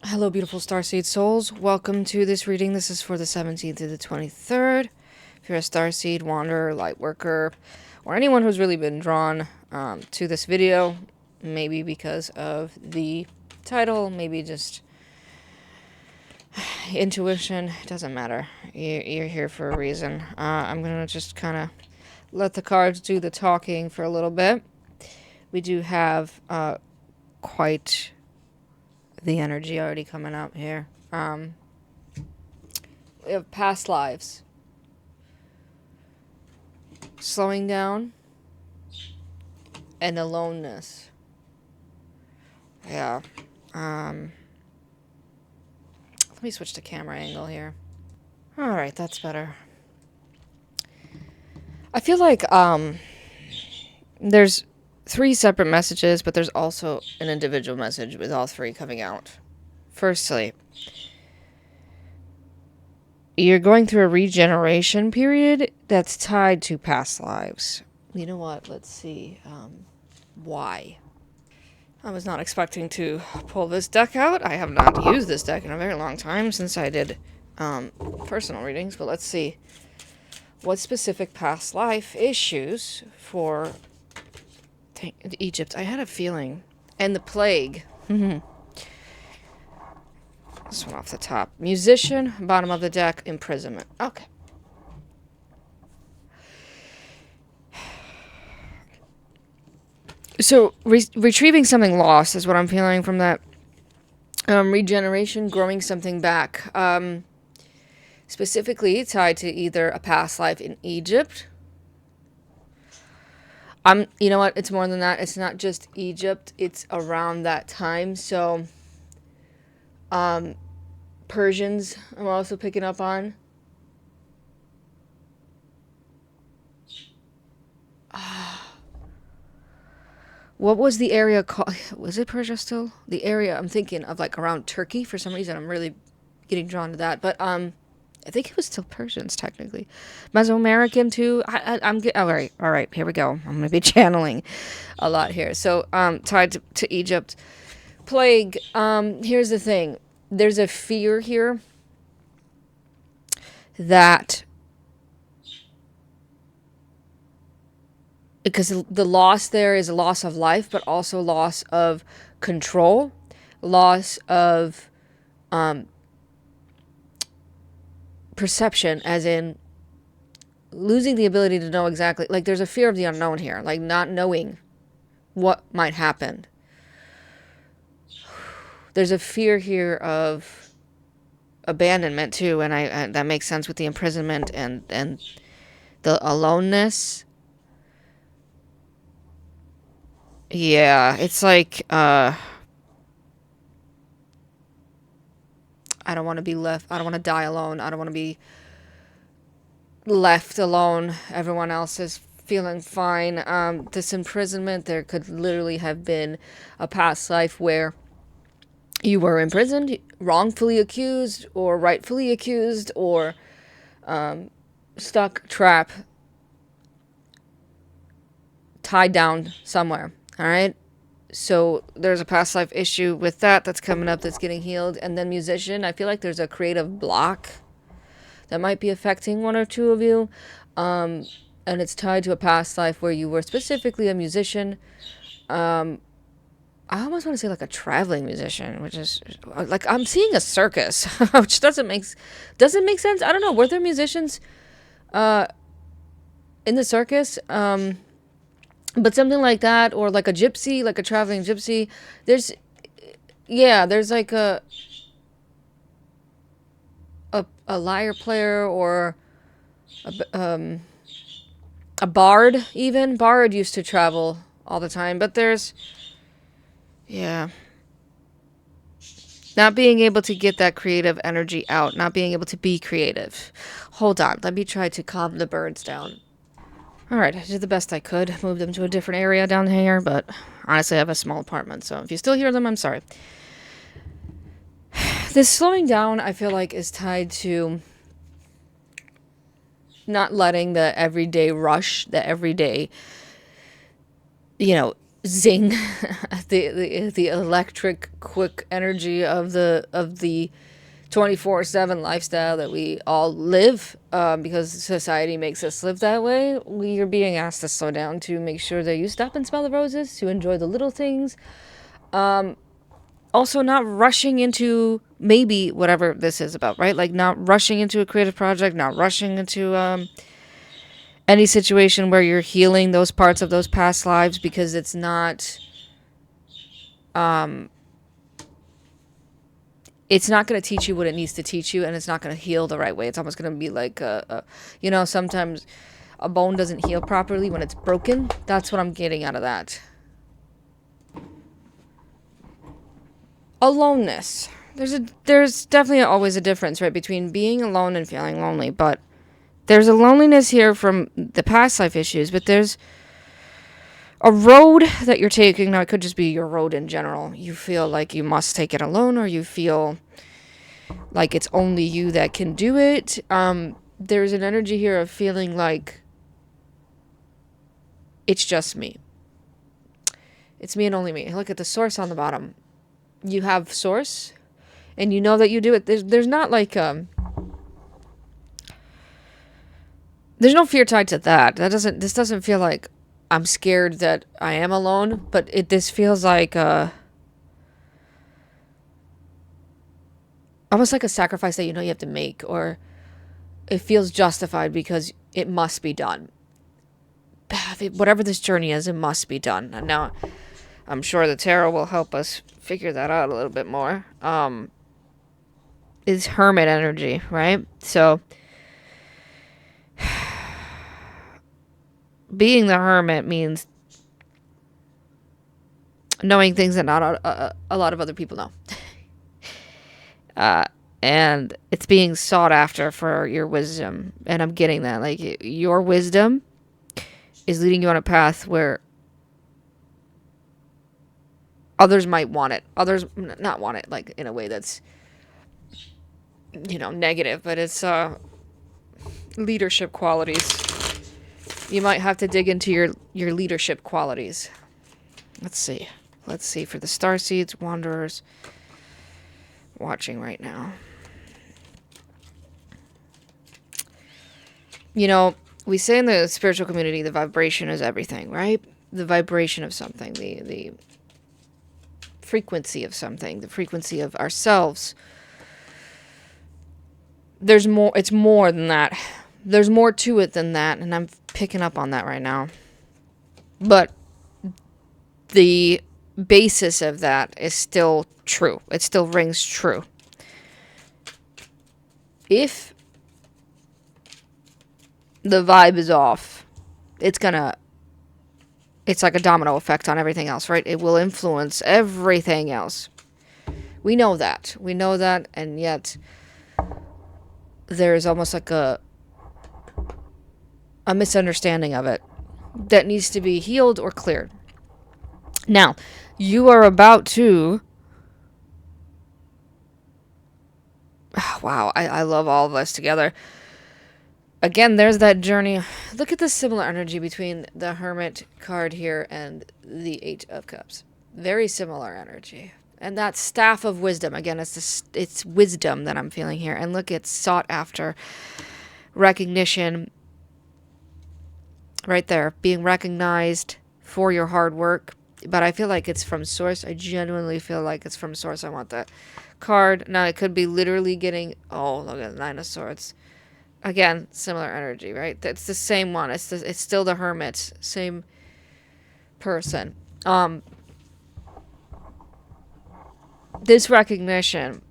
Hello, beautiful starseed souls. Welcome to this reading. This is for the 17th to the 23rd. If you're a starseed, wanderer, light worker, or anyone who's really been drawn to this video, maybe because of the title, maybe just intuition, it doesn't matter. You're here for a reason. I'm going to just kind of let the cards do the talking for a little bit. We do have quite the energy already coming up here. We have past lives. Slowing down. And aloneness. Yeah. Let me switch to camera angle here. Alright, that's better. I feel like there's 3 separate messages, but there's also an individual message with all 3 coming out. Firstly, you're going through a regeneration period that's tied to past lives. You know what? Let's see. Why? I was not expecting to pull this deck out. I have not used this deck in a very long time since I did personal readings, but let's see. What specific past life issues for Egypt? I had a feeling. And the plague. This one off the top. Musician, bottom of the deck, imprisonment. Okay. So, retrieving something lost is what I'm feeling from that. Regeneration, growing something back. Specifically tied to either a past life in Egypt. You know what? It's more than that. It's not just Egypt. It's around that time. So, Persians, I'm also picking up on. What was the area called? Was it Persia still? The area I'm thinking of, like around Turkey. For some reason, I'm really getting drawn to that. But I think it was still Persians technically. Mesoamerican too. I'm get. All right. Here we go. I'm gonna be channeling a lot here. So tied to Egypt, plague. Here's the thing. There's a fear here that, because the loss there is a loss of life, but also loss of control, loss of perception, as in losing the ability to know exactly, like there's a fear of the unknown here, like not knowing what might happen. There's a fear here of abandonment too, and that makes sense with the imprisonment and the aloneness. Yeah, it's like I don't want to be left. I don't want to die alone. I don't want to be left alone. Everyone else is feeling fine. This imprisonment, there could literally have been a past life where you were imprisoned, wrongfully accused, or rightfully accused, or stuck, trapped, tied down somewhere. All right. So there's a past life issue with that that's coming up, that's getting healed. And then musician, I feel like there's a creative block that might be affecting one or two of you. And it's tied to a past life where you were specifically a musician. I almost want to say like a traveling musician, which is like I'm seeing a circus, which doesn't make sense. I don't know. Were there musicians in the circus? But something like that, or like a gypsy, like a traveling gypsy. There's like a lyre player, or a bard. Even bard used to travel all the time, but there's not being able to get that creative energy out, not being able to be creative. Hold on, let me try to calm the birds down. Alright, I did the best I could. Moved them to a different area down here, but honestly I have a small apartment, so if you still hear them, I'm sorry. This slowing down, I feel like, is tied to not letting the everyday rush, the everyday, zing, the electric quick energy of the 24/7 lifestyle that we all live, because society makes us live that way. We are being asked to slow down, to make sure that you stop and smell the roses, to enjoy the little things. Also, not rushing into maybe whatever this is about, right? Like, not rushing into a creative project, not rushing into any situation where you're healing those parts of those past lives, because it's not going to teach you what it needs to teach you, and it's not going to heal the right way. It's almost going to be like sometimes a bone doesn't heal properly when it's broken. That's what I'm getting out of that. Aloneness. There's definitely always a difference, right, between being alone and feeling lonely, but there's a loneliness here from the past life issues, but there's a road that you're taking. Now, it could just be your road in general. You feel like you must take it alone, or you feel like it's only you that can do it. There's an energy here of feeling like it's just me. It's me and only me. Look at the source on the bottom. You have source, and you know that you do it. There's not like there's no fear tied to that. This doesn't feel like I'm scared that I am alone, but this feels like almost like a sacrifice that you know you have to make, or it feels justified because it must be done. Whatever this journey is, it must be done. And now, I'm sure the tarot will help us figure that out a little bit more. Is hermit energy, right? So, being the hermit means knowing things that not a lot of other people know. And it's being sought after for your wisdom. And I'm getting that. Like, your wisdom is leading you on a path where others might want it. Others not want it, like, in a way that's, negative. But it's leadership qualities. You might have to dig into your leadership qualities. Let's see for the starseeds, wanderers watching right now. We say in the spiritual community, the vibration is everything, right? The vibration of something, the frequency of something, the frequency of ourselves. There's more. It's more than that. There's more to it than that, and I'm picking up on that right now. But the basis of that is still true. It still rings true. If the vibe is off, it's like a domino effect on everything else, right? It will influence everything else. We know that. And yet there's almost like a misunderstanding of it that needs to be healed or cleared. Now, you are about to... Wow, I love all of us together. Again, there's that journey. Look at the similar energy between the Hermit card here and the Eight of Cups. Very similar energy. And that Staff of Wisdom. Again, it's wisdom that I'm feeling here. And look, it's sought after recognition. Right there. Being recognized for your hard work. But I feel like it's from source. I genuinely feel like it's from source. I want that card. Now, it could be literally getting... Oh, look at the Nine of Swords. Again, similar energy, right? It's the same one. It's still the Hermit. Same person. This recognition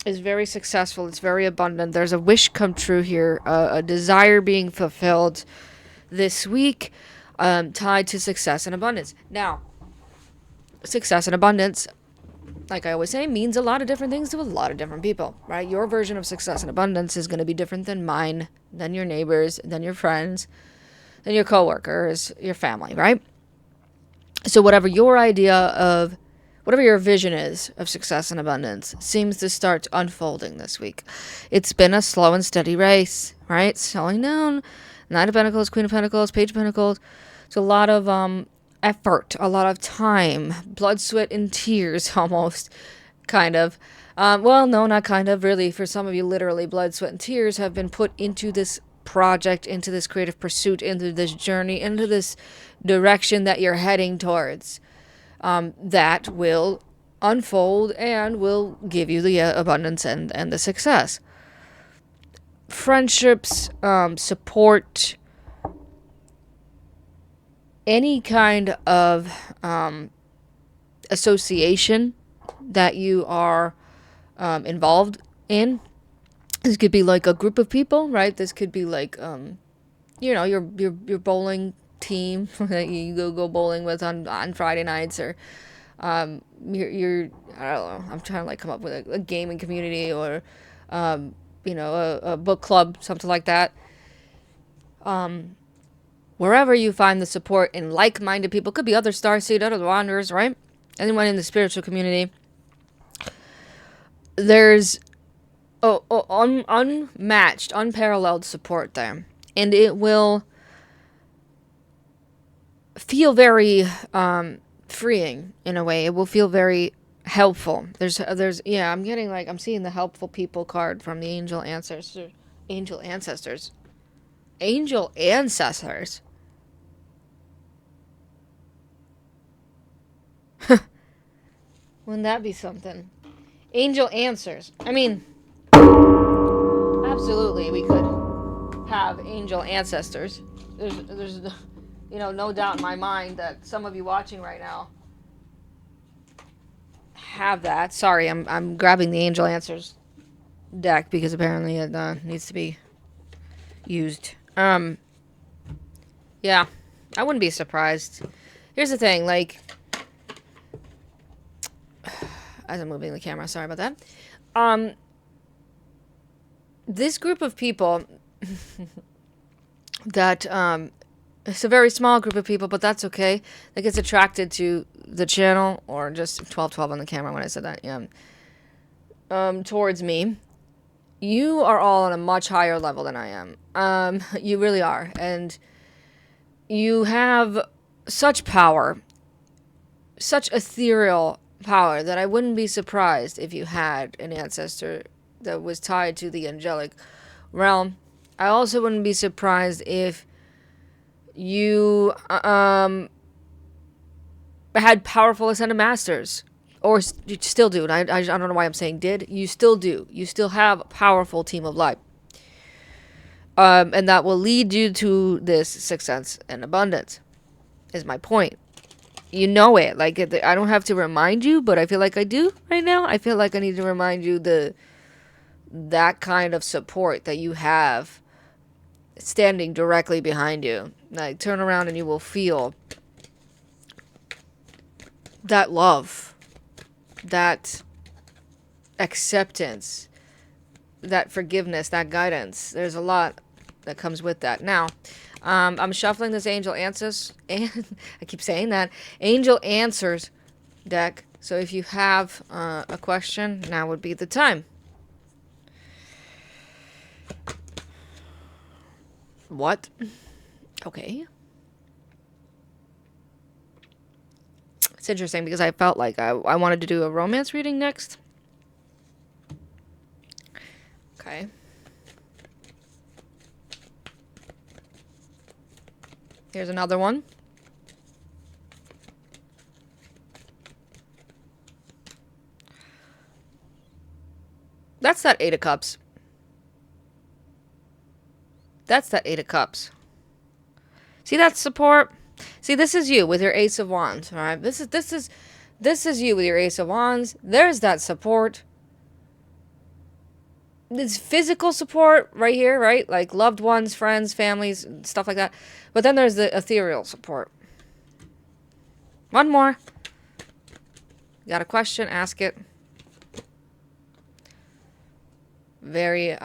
is very successful. It's very abundant. There's a wish come true here. A desire being fulfilled this week, tied to success and abundance. Now, success and abundance, like I always say, means a lot of different things to a lot of different people, right? Your version of success and abundance is going to be different than mine, than your neighbors, than your friends, than your coworkers, your family, right? So whatever your vision is of success and abundance seems to start unfolding this week. It's been a slow and steady race, right? Slowing down. Knight of Pentacles, Queen of Pentacles, Page of Pentacles. It's a lot of effort, a lot of time, blood, sweat, and tears, almost, kind of. Well, no, not kind of, really. For some of you, literally, blood, sweat, and tears have been put into this project, into this creative pursuit, into this journey, into this direction that you're heading towards. That will unfold and will give you the abundance and the success. Friendships, support, any kind of association that you are involved in. This could be like a group of people, right? This could be like, your bowling team that you go bowling with on Friday nights, or your I don't know. I'm trying to like come up with a gaming community, or a book club, something like that. Wherever you find the support in like-minded people, could be other starseed, other wanderers, right? Anyone in the spiritual community. There's unmatched, unparalleled support there, and it will feel very freeing in a way. It will feel very helpful. There's I'm seeing the helpful people card from the angel ancestors. Wouldn't that be something? Angel answers. I mean, absolutely, we could have angel ancestors. There's no doubt in my mind that some of you watching right now have that. Sorry, I'm grabbing the angel answers deck because apparently it needs to be used. Yeah, I wouldn't be surprised. Here's the thing, like, as I'm moving the camera, sorry about that. This group of people that it's a very small group of people, but that's okay. That gets attracted to the channel, or just 1212 on the camera when I said that. Yeah. Towards me. You are all on a much higher level than I am. You really are, and you have such power, such ethereal power, that I wouldn't be surprised if you had an ancestor that was tied to the angelic realm. I also wouldn't be surprised if you had powerful ascended masters, or you still do. And I don't know why I'm saying did. You still do. You still have a powerful team of light. And that will lead you to this success and abundance, is my point. You know it. Like, I don't have to remind you, but I feel like I do right now. I feel like I need to remind you that kind of support that you have standing directly behind you. Like, turn around and you will feel that love, that acceptance, that forgiveness, that guidance. There's a lot that comes with that. Now, I'm shuffling this angel answers, and I keep saying that, angel answers deck. So if you have a question, now would be the time. What? Okay. It's interesting because I felt like I wanted to do a romance reading next. Okay. Here's another one. That's that Eight of Cups. That's that Eight of Cups. See that support? See, this is you with your Ace of Wands, all right? This is you with your Ace of Wands. There's that support. It's physical support right here, right? Like loved ones, friends, families, stuff like that. But then there's the ethereal support. One more. Got a question? Ask it. Very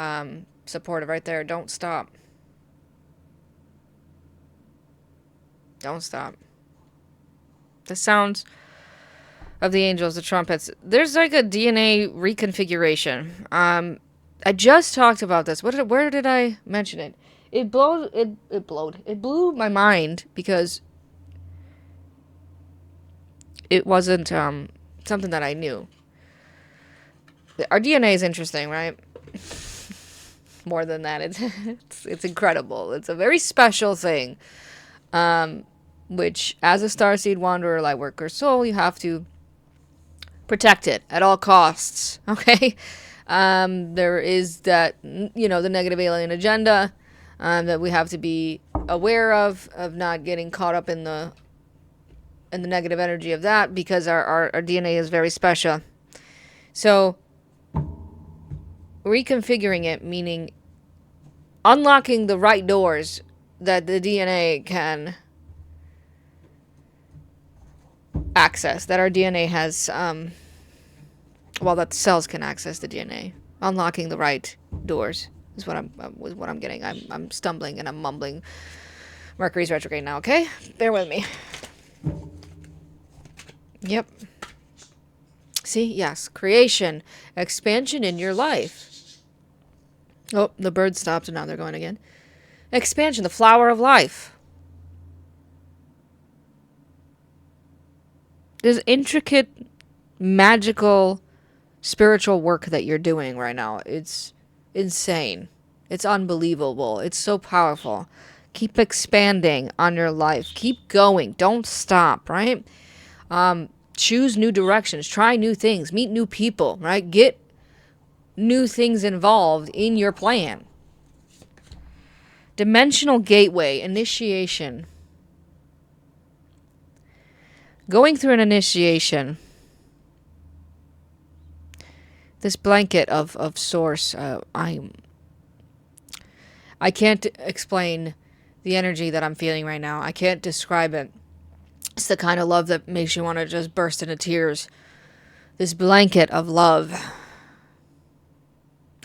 supportive right there. Don't stop. Don't stop. The sounds of the angels, the trumpets. There's like a DNA reconfiguration. I just talked about this. Where did I mention it? It blew my mind because it wasn't something that I knew. Our DNA is interesting, right? More than that, it's incredible. It's a very special thing, which as a starseed wanderer, light worker soul, you have to protect it at all costs. Okay, there is that, the negative alien agenda that we have to be aware of not getting caught up in the negative energy of that, because our DNA is very special. So reconfiguring it, meaning unlocking the right doors that the DNA can access, that our DNA has, that the cells can access the DNA. Unlocking the right doors is what I'm getting. I'm stumbling and I'm mumbling. Mercury's retrograde now, okay? Bear with me. Yep. See, yes, creation, expansion in your life. Oh, the bird stopped and now they're going again. Expansion, the flower of life. There's intricate, magical, spiritual work that you're doing right now. It's insane. It's unbelievable. It's so powerful. Keep expanding on your life. Keep going. Don't stop, right? Choose new directions. Try new things. Meet new people, right? Get new things involved in your plan. Dimensional gateway, initiation. Going through an initiation. This blanket of source, I can't explain the energy that I'm feeling right now. I can't describe it. It's the kind of love that makes you want to just burst into tears. This blanket of love.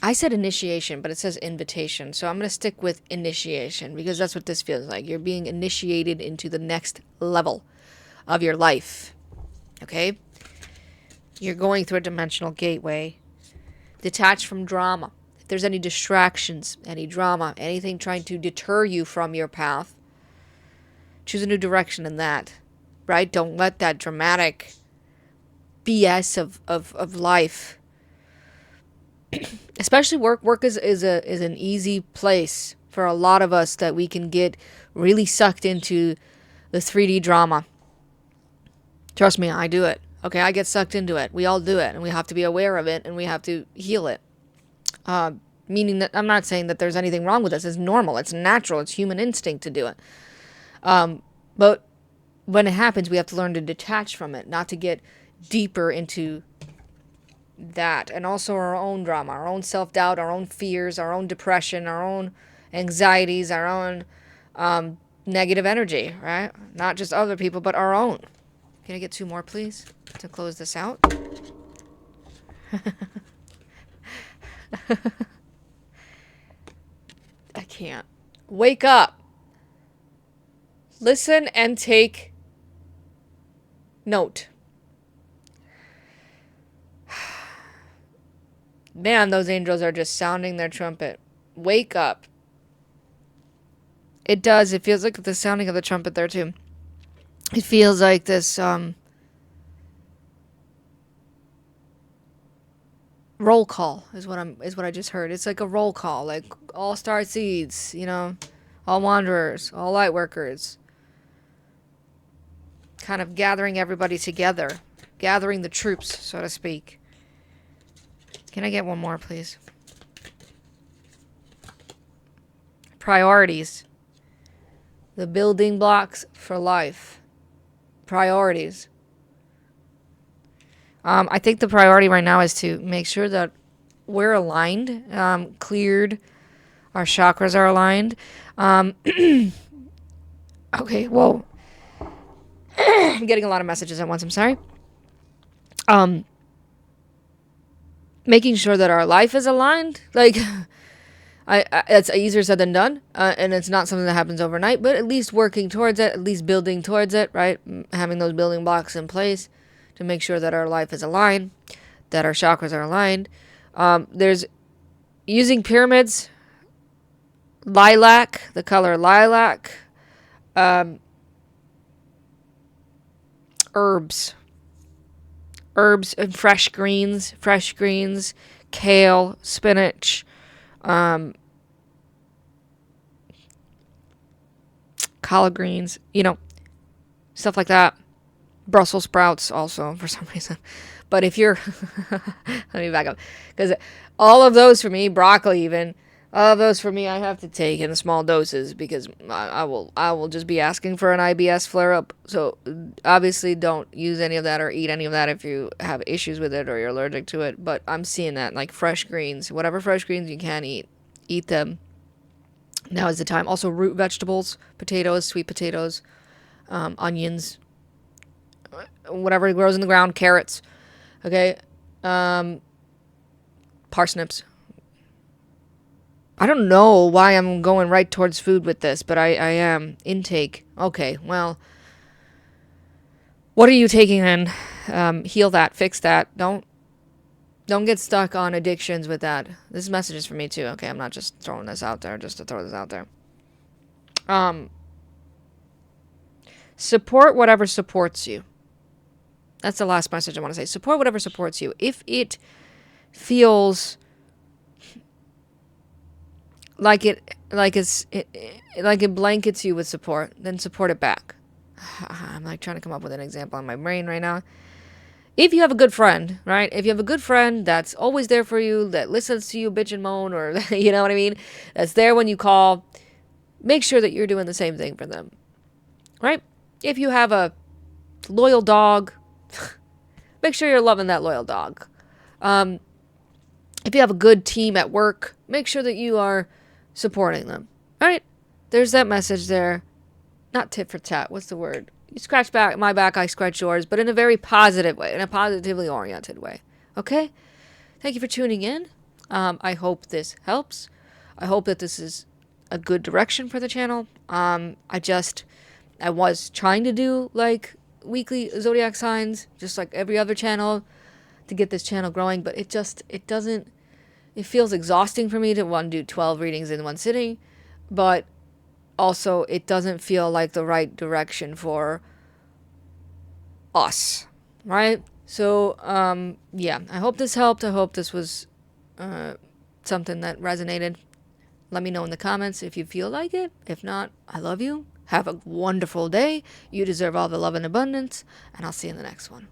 I said initiation, but it says invitation. So I'm going to stick with initiation because that's what this feels like. You're being initiated into the next level of your life. Okay? You're going through a dimensional gateway. Detach from drama. If there's any distractions, any drama, anything trying to deter you from your path, choose a new direction in that. Right? Don't let that dramatic BS of life, especially work. Work is an easy place for a lot of us that we can get really sucked into the 3D drama. Trust me, I do it. Okay, I get sucked into it. We all do it, and we have to be aware of it, and we have to heal it. Meaning that I'm not saying that there's anything wrong with this. It's normal. It's natural. It's human instinct to do it. But when it happens, we have to learn to detach from it, not to get deeper into that. And also our own drama, our own self-doubt, our own fears, our own depression, our own anxieties, our own negative energy, right? Not just other people, but our own. Can I get 2 more, please, to close this out? I can't. Wake up. Listen and take note. Man, those angels are just sounding their trumpet. Wake up. It does. It feels like the sounding of the trumpet there, too. It feels like this roll call is what I just heard. It's like a roll call, like all starseeds, all wanderers, all light workers. Kind of gathering everybody together, gathering the troops, so to speak. Can I get 1 more, please? Priorities. The building blocks for life. Priorities. I think the priority right now is to make sure that we're aligned, cleared, our chakras are aligned. Okay, whoa. I'm getting a lot of messages at once, I'm sorry. Making sure that our life is aligned, like, it's easier said than done, and it's not something that happens overnight, but at least working towards it, at least building towards it, right? Having those building blocks in place to make sure that our life is aligned, that our chakras are aligned. There's using pyramids, lilac, the color lilac, herbs, herbs and fresh greens, kale, spinach, collard greens, stuff like that. Brussels sprouts also for some reason. But if you're, let me back up, because all of those for me, broccoli even, all of those for me, I have to take in small doses because I will just be asking for an IBS flare up. So obviously, don't use any of that or eat any of that if you have issues with it or you're allergic to it. But I'm seeing that like fresh greens, whatever fresh greens you can eat them. Now is the time. Also, root vegetables, potatoes, sweet potatoes, onions, whatever grows in the ground, carrots. Okay, parsnips. I don't know why I'm going right towards food with this, but I am. Intake. Okay, well, what are you taking in? Heal that, fix that. Don't get stuck on addictions with that. This message is for me too. Okay, I'm not just throwing this out there just to throw this out there. Support whatever supports you. That's the last message I want to say. Support whatever supports you. If it feels like it blankets you with support, then support it back. I'm like trying to come up with an example in my brain right now. If you have a good friend, right? If you have a good friend that's always there for you, that listens to you bitch and moan, or you know what I mean, that's there when you call, make sure that you're doing the same thing for them, right? If you have a loyal dog, make sure you're loving that loyal dog. If you have a good team at work, make sure that you are supporting them. All right? There's that message there. Not tit for tat. What's the word? You scratch my back, I scratch yours, but in a very positive way, in a positively oriented way. Okay? Thank you for tuning in. I hope this helps. I hope that this is a good direction for the channel. I was trying to do like weekly zodiac signs, just like every other channel, to get this channel growing, but it feels exhausting for me to want to do 12 readings in one sitting, but also it doesn't feel like the right direction for us, right? So yeah, I hope this helped. I hope this was something that resonated. Let me know in the comments if you feel like it. If not, I love you. Have a wonderful day. You deserve all the love and abundance, and I'll see you in the next one.